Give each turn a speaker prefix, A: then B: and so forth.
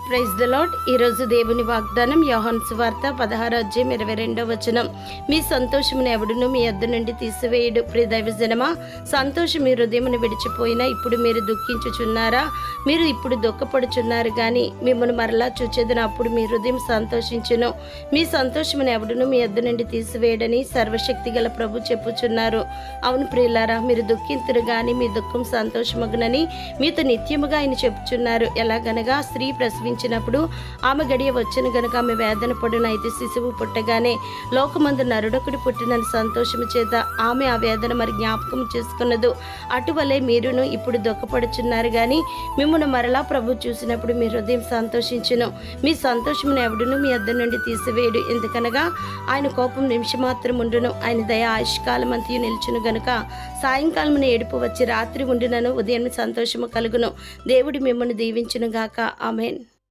A: Praise the lord. ఈరోజు దేవుని వాగ్దానం యోహాను సువార్త 16:22. మీ సంతోషమును ఎవడును మీ యొద్ద నుండి తీసివేయడు. ప్రియ దైవజనమా, సంతోషం మీ హృదయమును విడిచిపోయినా ఇప్పుడు మీరు దుఃఖించుచున్నారా? మీరు ఇప్పుడు దుఃఖపడుచున్నారు కానీ మిమ్మల్ని మరలా చూచేదని అప్పుడు మీ హృదయం సంతోషించును. మీ సంతోషమును ఎవడును మీ యొద్ద నుండి తీసివేయడని సర్వశక్తి గల ప్రభు చెప్పుచున్నారు. అవును ప్రియులారా, మీరు దుఃఖింతురు కానీ మీ దుఃఖం సంతోషమగునని మీతో నిత్యముగా ఆయన చెప్పుచున్నారు. ఎలాగనగా స్త్రీ ప్రసవించినప్పుడు ఆమె గడియ వచ్చును గనుక ఆమె వేదన పడును. అయితే శిశువు పుట్టగానే లోకమందు నరుడొకడు పుట్టినని సంతోషము చేత ఆమె ఆ వేదన మరి జ్ఞాపకం చేసుకున్నదు. అటువలే మీరును ఇప్పుడు దుఃఖపడుచున్నారు కానీ మిమ్మల్ని మరలా ప్రభు చూసినప్పుడు మీ హృదయం సంతోషించును. మీ సంతోషమును ఎవడును మీ వద్ద నుండి తీసివేయడు. ఎందుకనగా ఆయన కోపం నిమిషమాత్రం ఉండును, ఆయన దయ ఆయుష్కాలం అంతయు నిలుచును గనుక సాయంకాలమున ఏడుపు వచ్చి రాత్రి ఉండునను ఉదయం సంతోషము కలుగును. దేవుడు మిమ్మల్ని దీవించును గాక. ఆమేన్.